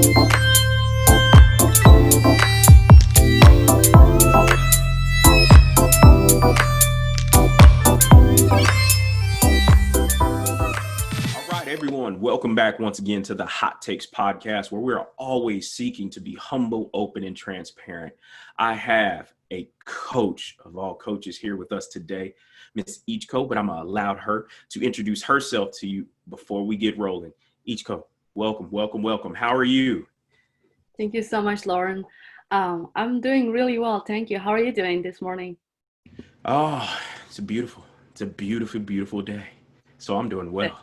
Everyone, welcome back once again to the Hot Takes podcast, where we're always seeking to be humble, open, and transparent. I have a coach of all coaches here with us today, Miss Ichko, but I'm going to allow her to introduce herself to you before we get rolling. Ichko, welcome, welcome, welcome. How are you? Thank you so much, Lauren. I'm doing really well. Thank you. How are you doing this morning? Oh, it's a beautiful, beautiful day. So I'm doing well.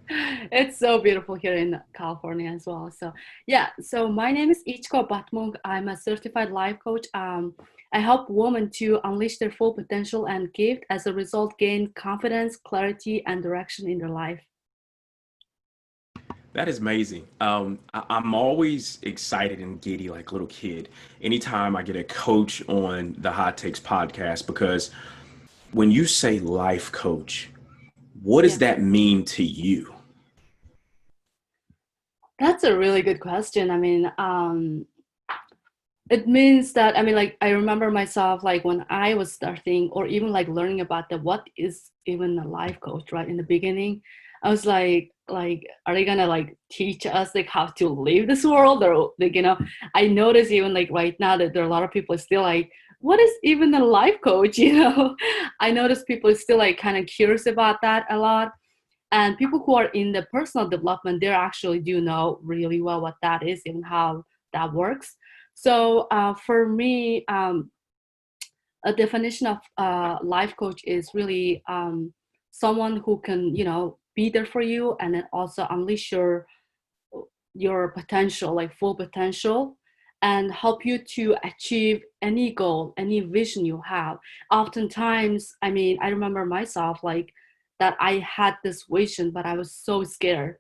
It's so beautiful here in California as well. So my name is H.O.T. Batmunkh. I'm a certified life coach. I help women to unleash their full potential and gift. As a result, gain confidence, clarity, and direction in their life. That is amazing. I'm always excited and giddy like a little kid anytime I get a coach on the Hot Takes podcast, because when you say life coach, what does that mean to you? That's a really good question. I mean, it means that, I remember myself, like when I was starting or even like learning about what is even a life coach, right? In the beginning, I was like, are they gonna like teach us like how to live this world? Or like, I notice even like right now that there are a lot of people still like, what is even a life coach? I notice people still like kind of curious about that a lot. And people who are in the personal development, they actually do know really well what that is and how that works. So for me, a definition of life coach is really someone who can, be there for you and then also unleash your potential, like full potential, and help you to achieve any goal, any vision you have. Oftentimes, I remember myself like that I had this vision, but I was so scared.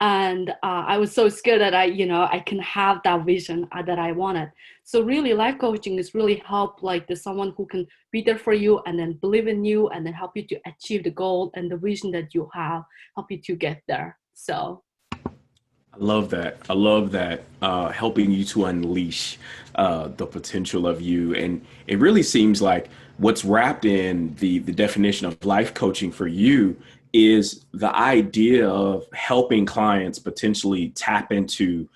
And I was so scared that I can have that vision that I wanted. So really life coaching is really help like the someone who can be there for you and then believe in you and then help you to achieve the goal and the vision that you have, help you to get there. So I love that. I love that, helping you to unleash the potential of you. And it really seems like what's wrapped in the definition of life coaching for you is the idea of helping clients potentially tap into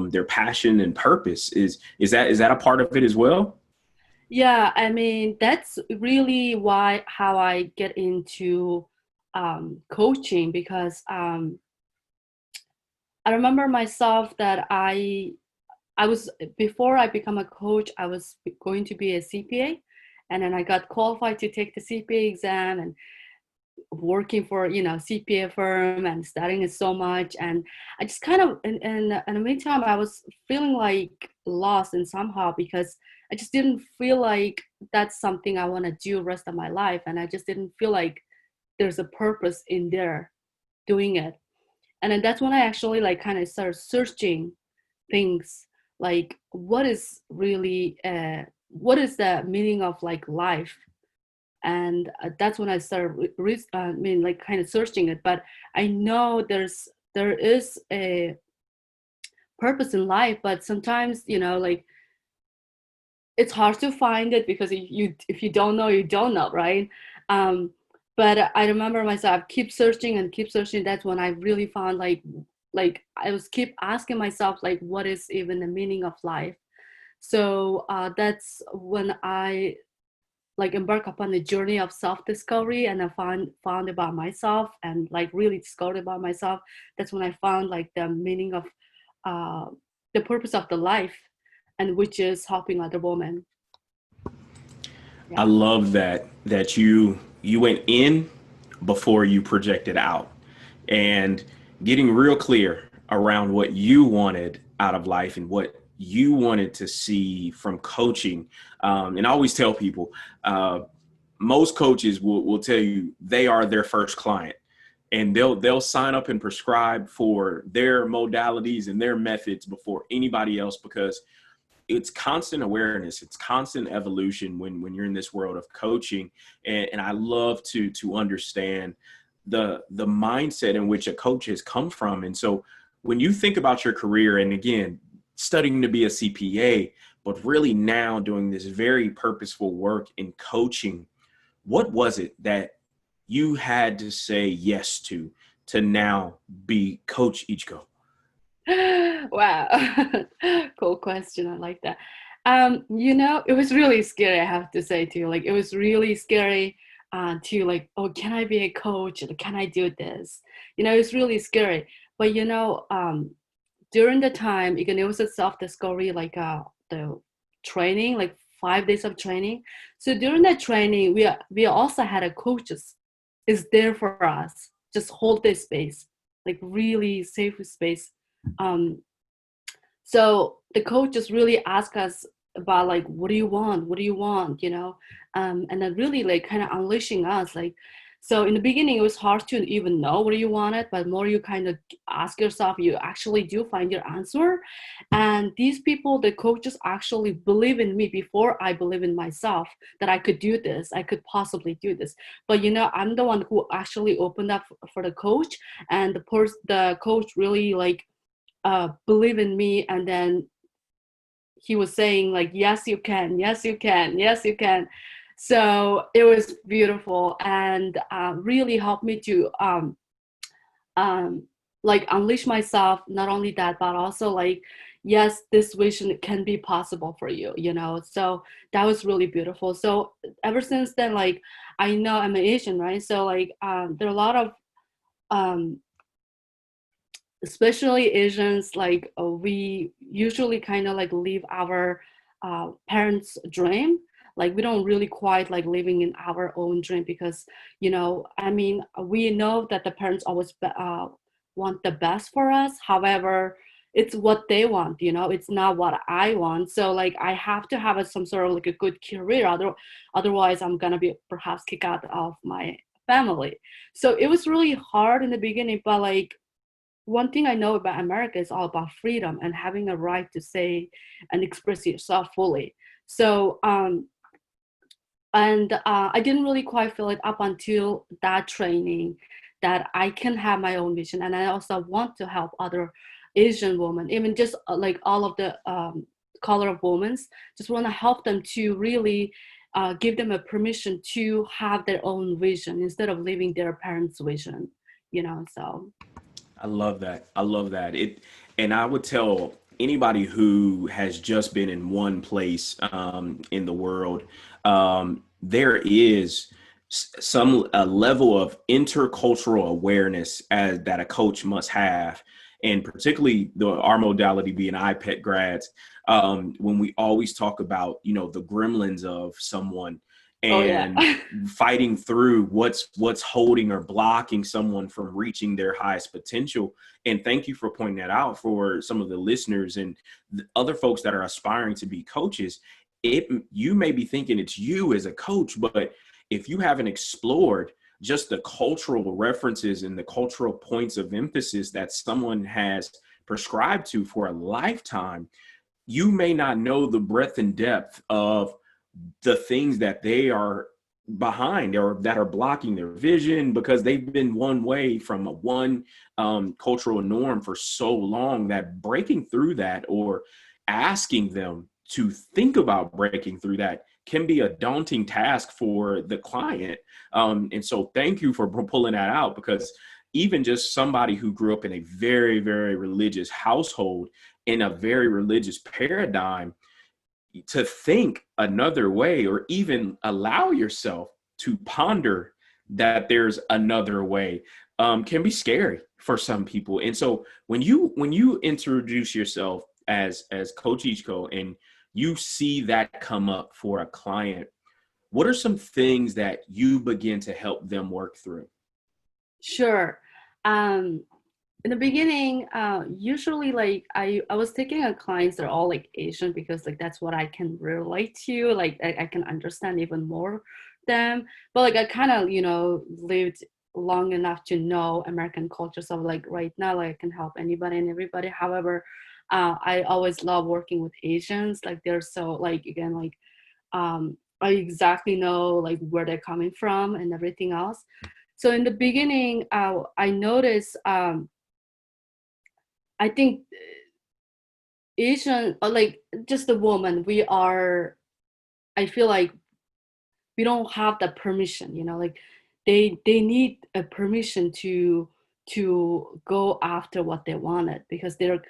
their passion and purpose. Is that a part of it as well? yeah, that's really how I get into coaching, because I remember myself that I was, before I become a coach, I was going to be a CPA, and then I got qualified to take the CPA exam and working for CPA firm and studying it so much. And I just kind of in the meantime I was feeling like lost and somehow, because I just didn't feel like that's something I want to do rest of my life, and I just didn't feel like there's a purpose in there doing it. And then that's when I actually like kind of started searching things like what is the meaning of like life. And that's when I started like kind of searching it. But I know there is a purpose in life, but sometimes like it's hard to find it, because if you don't know, you don't know, right? um but I remember myself keep searching and keep searching. That's when I really found like I was keep asking myself like what is even the meaning of life. So that's when I like embark upon the journey of self-discovery, and I found about myself and like really discovered about myself. That's when I found like the meaning of uh, the purpose of the life, and which is helping other women. I Yeah. love that you went in before you projected out, and getting real clear around what you wanted out of life and what you wanted to see from coaching. And I always tell people, most coaches will tell you they are their first client, and they'll sign up and prescribe for their modalities and their methods before anybody else, because it's constant awareness, it's constant evolution when you're in this world of coaching. And I love to understand the mindset in which a coach has come from. And so when you think about your career, and again, studying to be a CPA, but really now doing this very purposeful work in coaching, what was it that you had to say yes to now be Coach Ichko? Wow. Cool question. I like that. It was really scary, I have to say too. Like it was really scary to like, oh, can I be a coach? Like, can I do this? It's really scary. But during the time, again, it was a self-discovery, like the training, like 5 days of training. So during that training, we also had a coaches is there for us, just hold this space, like really safe space. Um, so the coach just really asked us about like, what do you want? What do you want? And then really like kind of unleashing us. Like, so in the beginning, it was hard to even know what you wanted, but more you kind of ask yourself, you actually do find your answer. And these people, the coaches actually believe in me before I believe in myself that I could do this, I could possibly do this. But I'm the one who actually opened up for the coach, and the coach really like believe in me, and then he was saying like, yes you can, yes you can, yes you can. So it was beautiful, and really helped me to um, like unleash myself. Not only that, but also like, yes, this vision can be possible for you. So that was really beautiful. So ever since then, like, I know I'm an Asian, right? So like there are a lot of um, especially Asians, like we usually kind of like live our parents' dream. Like we don't really quite like living in our own dream, because I mean, we know that the parents always want the best for us. However, it's what they want. It's not what I want. So like I have to have some sort of like a good career. Otherwise, I'm gonna be perhaps kicked out of my family. So it was really hard in the beginning, but like one thing I know about America is all about freedom and having a right to say and express yourself fully. So, and I didn't really quite feel it up until that training that I can have my own vision. And I also want to help other Asian women, even just like all of the color of women, just want to help them to really give them a permission to have their own vision instead of living their parents' vision. So. I love that. I love that. And I would tell anybody who has just been in one place in the world, there is some a level of intercultural awareness that a coach must have, and particularly our modality being IPET grads. When we always talk about the gremlins of someone Oh yeah. and fighting through what's holding or blocking someone from reaching their highest potential. And thank you for pointing that out for some of the listeners and the other folks that are aspiring to be coaches. You may be thinking it's you as a coach, but if you haven't explored just the cultural references and the cultural points of emphasis that someone has prescribed to for a lifetime, you may not know the breadth and depth of the things that they are behind or that are blocking their vision, because they've been one way from a one cultural norm for so long that breaking through that, or asking them to think about breaking through that, can be a daunting task for the client. And so thank you for pulling that out, because even just somebody who grew up in a very, very religious household, in a very religious paradigm, to think another way, or even allow yourself to ponder that there's another way, can be scary for some people. And so when you introduce yourself as Coach Ichko, and you see that come up for a client, what are some things that you begin to help them work through? Sure. Um, in the beginning, usually like I was taking on clients that are all like Asian, because like that's what I can relate to. Like I can understand even more them. But like I kind of lived long enough to know American culture. So like right now, like I can help anybody and everybody. However, I always love working with Asians. Like they're so like, again, like I exactly know like where they're coming from and everything else. So in the beginning, I noticed I think Asian, or like just the woman, we are, I feel like we don't have that permission, like they need a permission to go after what they wanted, because they're,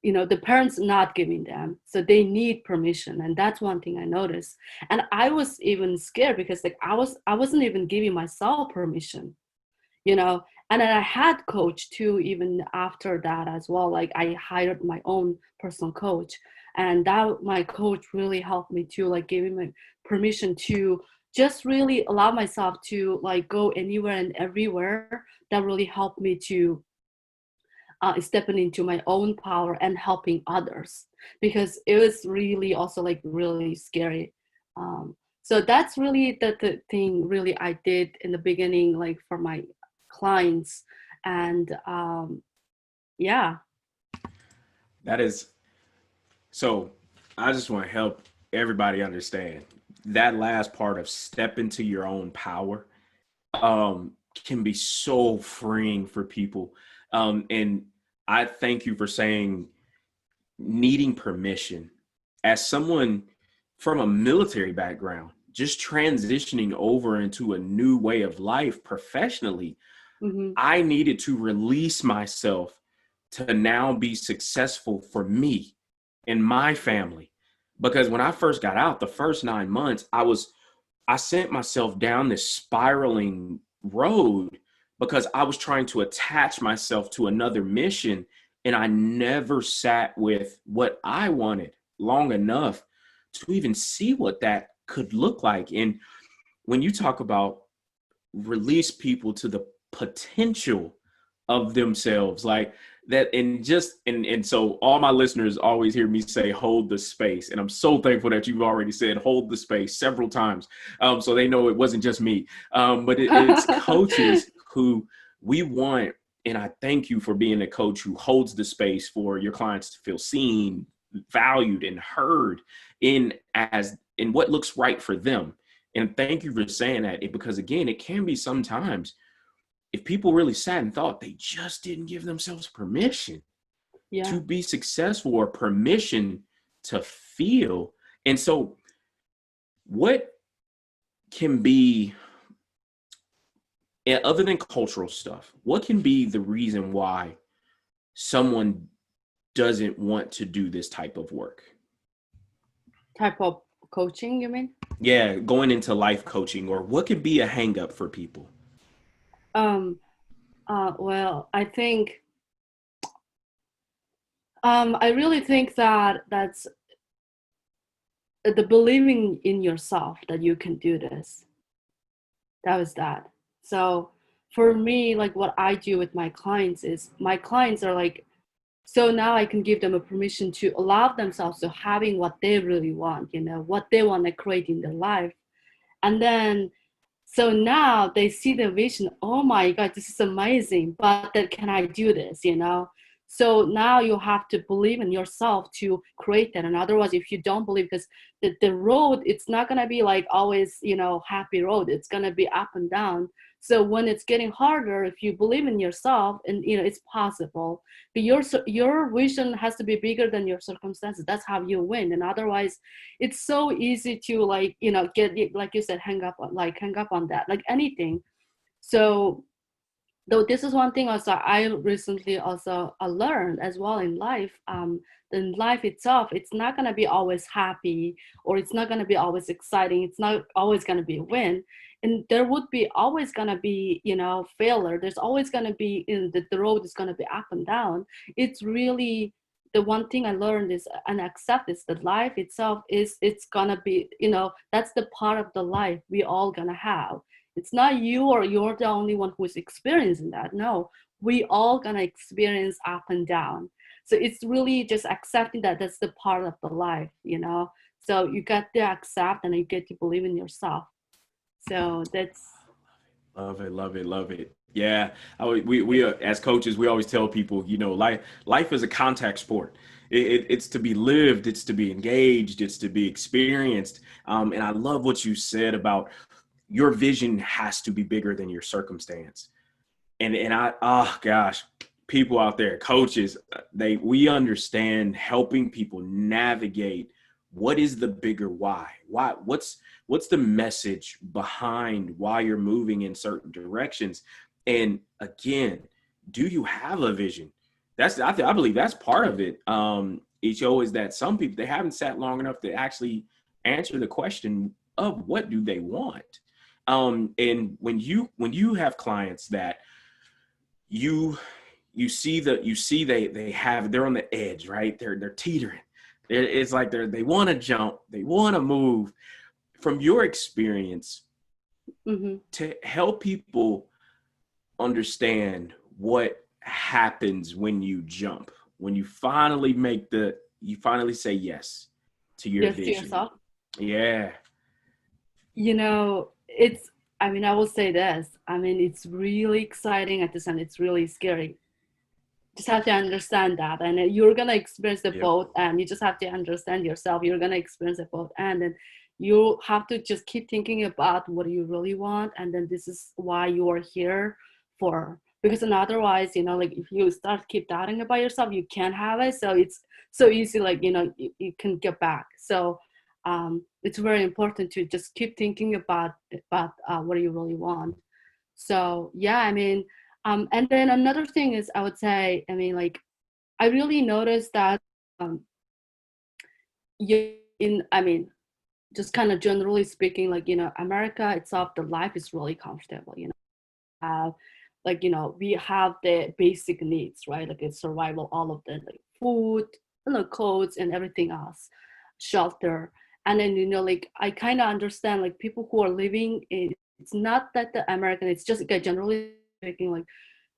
the parents not giving them, so they need permission. And that's one thing I noticed. And I was even scared, because like I wasn't even giving myself permission, you know and then I had coach too, even after that as well. Like I hired my own personal coach, and that my coach really helped me to like giving me permission to just really allow myself to like go anywhere and everywhere. That really helped me to stepping into my own power and helping others, because it was really also like really scary. So that's really the thing really I did in the beginning, like for my clients. And yeah. That is so. I just want to help everybody understand that last part of step into your own power can be so freeing for people. And I thank you for saying needing permission. As someone from a military background, just transitioning over into a new way of life professionally, Mm-hmm. I needed to release myself to now be successful for me and my family. Because when I first got out, the first 9 months, I sent myself down this spiraling road because I was trying to attach myself to another mission, and I never sat with what I wanted long enough to even see what that could look like. And when you talk about release people to the potential of themselves, like that, and so all my listeners always hear me say hold the space, and I'm so thankful that you've already said hold the space several times, so they know it wasn't just me, but it's coaches who we want. And I thank you for being a coach who holds the space for your clients to feel seen, valued, and heard in what looks right for them. And thank you for saying that, because again, it can be sometimes if people really sat and thought, they just didn't give themselves permission Yeah. to be successful or permission to feel. And so what can be, other than cultural stuff, what can be the reason why someone doesn't want to do this type of work? Type of coaching, you mean? Yeah, going into life coaching, or what could be a hang up for people? um well, I think I really think that that's the believing in yourself that you can do this. That was that. So for me, like what I do with my clients is, my clients are like, so now I can give them a permission to allow themselves to having what they really want, what they want to create in their life. And then, so now they see the vision, oh my God, this is amazing, but then can I do this? So now you have to believe in yourself to create that. And otherwise, if you don't believe, because the road, it's not going to be like always, happy road. It's going to be up and down. So when it's getting harder, if you believe in yourself, and it's possible, but your vision has to be bigger than your circumstances. That's how you win. And otherwise, it's so easy to like get, like you said, hang up on that, like anything. So though this is one thing also I recently also learned as well in life. In life itself, it's not going to be always happy, or it's not going to be always exciting. It's not always going to be a win, and there would be always going to be failure. There's always going to be the road is going to be up and down. It's really the one thing I learned is, and accept, is that life itself is, it's gonna be, that's the part of the life we all gonna have. It's not you or you're the only one who's experiencing that. No, we all gonna experience up and down. So it's really just accepting that that's the part of the life. So you get to accept, and you get to believe in yourself. So that's. Love it, love it, love it. Yeah, we as coaches, we always tell people, life is a contact sport. It's to be lived, it's to be engaged, it's to be experienced. And I love what you said about your vision has to be bigger than your circumstance. And I, oh gosh, people out there, coaches, we understand helping people navigate what is the bigger why what's the message behind why you're moving in certain directions. And again, do you have a vision? I believe that's part of it. Ho, is that some people, they haven't sat long enough to actually answer the question of what do they want. And when you have clients that you you see they're on the edge, right? They're teetering. It's like they want to jump, they want to move. From your experience, Mm-hmm. to help people understand what happens when you jump, when you finally say yes to your Yes, to vision. yourself. Yeah. It's, I mean, I will say this. I mean, it's really exciting at the same time. It's really scary. Just have to understand that, and you're gonna experience the Yep. both, and you just have to understand yourself. You're gonna experience the both, and then you have to just keep thinking about what you really want, and then this is why you are here for. Because then otherwise, like if you start keep doubting about yourself, you can't have it. So it's so easy, like you can get back. So it's very important to just keep thinking about what you really want. So yeah, I mean, and then another thing is, I would say, I mean, like, I really noticed that um, I mean, just kind of generally speaking, like, America itself, the life is really comfortable. Have, like, we have the basic needs, right? Like it's survival, all of the like food, clothes, and everything else, shelter. And then, like, I kind of understand, like, people who are living in, it's not that the American, it's just, like, generally speaking, like,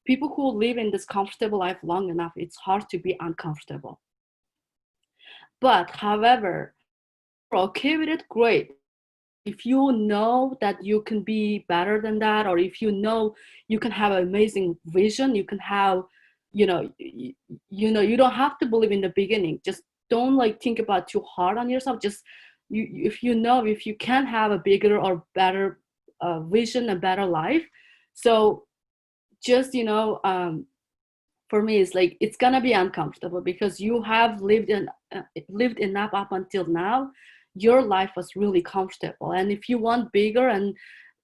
people who live in this comfortable life long enough, it's hard to be uncomfortable. But however, we're okay with it, great. If you know that you can be better than that, or if you know you can have an amazing vision, you can have, you don't have to believe in the beginning. Just don't, like, think about too hard on yourself. Just if you can have a bigger or better vision, a better life. So just, for me, it's like it's gonna be uncomfortable because you have lived enough up until now. Your life was really comfortable, and if you want bigger, and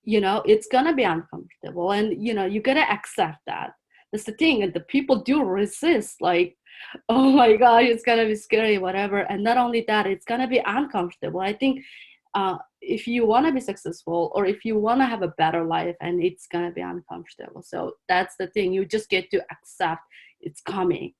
it's gonna be uncomfortable, and you gotta accept that. That's the thing, and the people do resist, like, oh my god, it's gonna be scary, whatever. And not only that, it's gonna be uncomfortable. I think if you want to be successful, or if you want to have a better life, and it's going to be uncomfortable. So that's the thing, you just get to accept it's coming.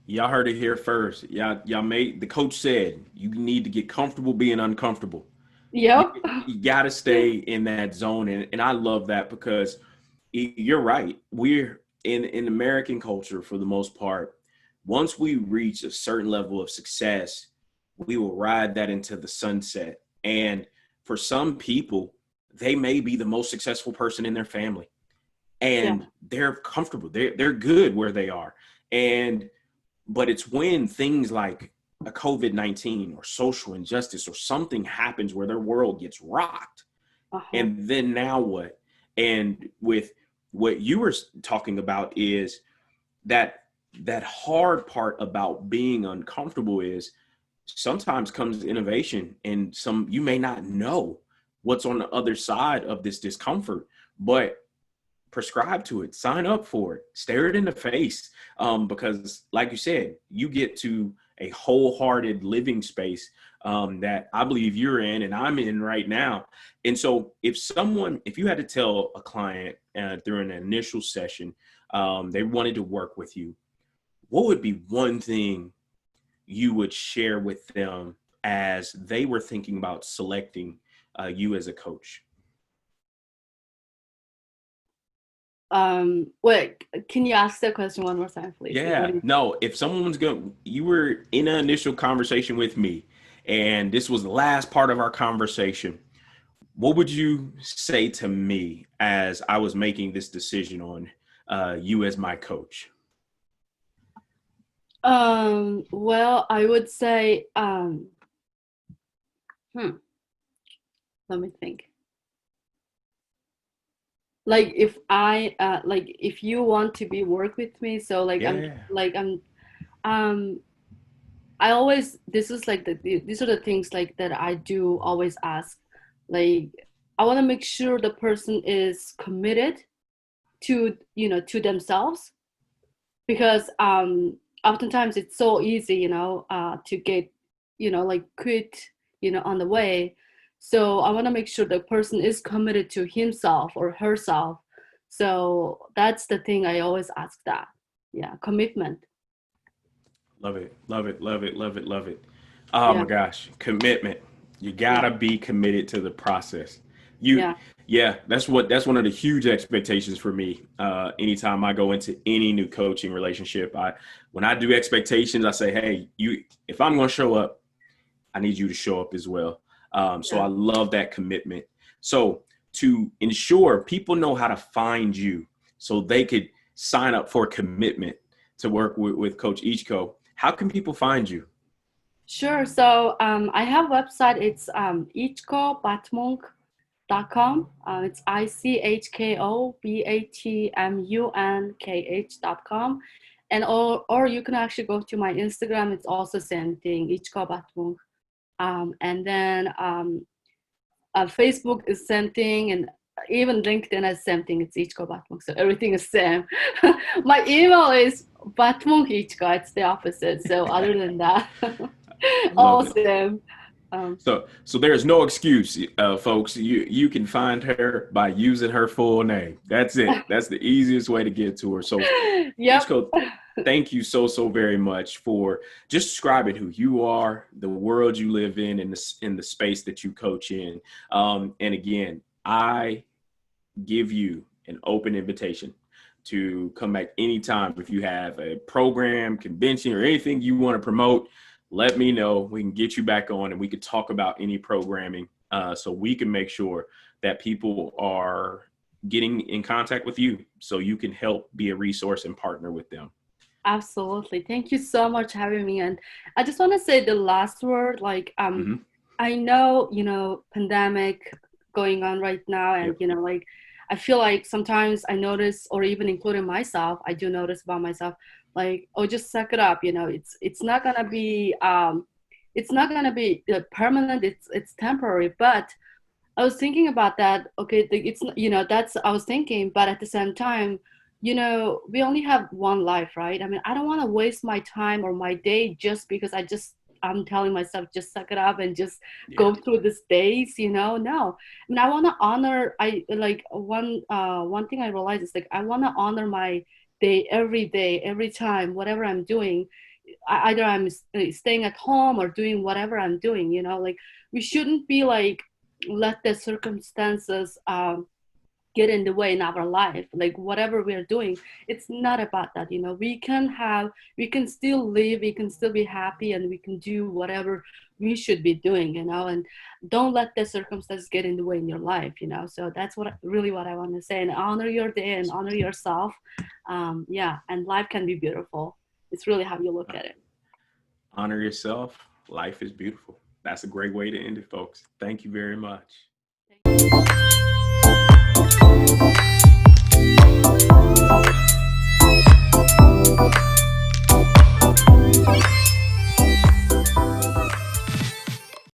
Y'all heard it here first. Y'all made, the coach said you need to get comfortable being uncomfortable. You, Yep. you got to stay in that zone. And I love that because you're right. We're in American culture, for the most part, once we reach a certain level of success, we will ride that into the sunset. And for some people, they may be the most successful person in their family, Yeah. and they're comfortable. They're good where they are. And but it's when things like a COVID-19 or social injustice or something happens where their world gets rocked. Uh-huh. And then now what? And with what you were talking about is that that hard part about being uncomfortable is sometimes comes innovation, and some you may not know what's on the other side of this discomfort, but prescribe to it, sign up for it, stare it in the face. Because like you said, you get to a wholehearted living space that I believe you're in and I'm in right now. And so if you had to tell a client during an initial session, they wanted to work with you, what would be one thing you would share with them as they were thinking about selecting you as a coach? Wait, can you ask the question one more time, please? Like, what Yeah, do you? no, if someone's going, you were in an initial conversation with me, and this was the last part of our conversation, what would you say to me as I was making this decision on you as my coach? Well, I would say, hmm, let me think. like if I like if you want to be work with me, so Yeah. I'm um I always, this is like these are the things like that I do always ask, like I want to make sure the person is committed to, you know, to themselves, because oftentimes it's so easy, you know, to get, you know, like quit, you know, on the way. So I want to make sure the person is committed to himself or herself. So that's the thing I always ask, that, yeah, commitment. Love it. Love it. Love it. Love it. Love it. Oh Yeah, my gosh. Commitment. You yeah, gotta be committed to the process. You, yeah, yeah, that's one of the huge expectations for me. Anytime I go into any new coaching relationship, when I do expectations, I say, hey, if I'm gonna show up, I need you to show up as well. So yeah. I love that commitment. So to ensure people know how to find you so they could sign up for a commitment to work with Coach Ichko, how can people find you? Sure. So I have a website. It's ichkobatmunkh.com. It's ICHKOBATMUNKH.com. And or you can actually go to my Instagram. It's also same thing, ichkobatmunkh. And then Facebook is same thing, and even LinkedIn is same thing. It's Ichko Batmunkh. So everything is same. My email is Batmunkh Ichko. It's the opposite. So other than that, I love all it. same. Um, So there is no excuse, folks. You can find her by using her full name. That's it. That's the easiest way to get to her. So, yep. Ichko, thank you so very much for just describing who you are, the world you live in the space that you coach in. And again, I give you an open invitation to come back anytime. If you have a program, convention, or anything you want to promote, let me know. We can get you back on and we could talk about any programming, so we can make sure that people are getting in contact with you so you can help be a resource and partner with them. Absolutely. Thank you so much for having me. And I just want to say the last word, like, Mm-hmm. I know, you know, pandemic going on right now, and Yep. you know, like I feel like sometimes I notice, or even including myself, I do notice about myself, like, oh, just suck it up, you know, it's not gonna be it's not gonna be permanent, it's temporary. But I was thinking about that. Okay, it's, you know, that's I was thinking, but at the same time, you know, we only have one life, right? I mean, I don't want to waste my time or my day just because I'm telling myself just suck it up and just Yeah. go through these days, you know. No, I mean, I want to honor. I like one thing I realized is like I want to honor my day, every time, whatever I'm doing. Either I'm staying at home or doing whatever I'm doing, you know, like we shouldn't be like let the circumstances get in the way in our life, like whatever we're doing. It's not about that, you know. We can still live, we can still be happy, and we can do whatever we should be doing, you know. And don't let the circumstances get in the way in your life, you know. So that's what I want to say, and honor your day and honor yourself. Yeah, and life can be beautiful. It's really how you look at it. Honor yourself. Life is beautiful. That's a great way to end it, folks. Thank you very much.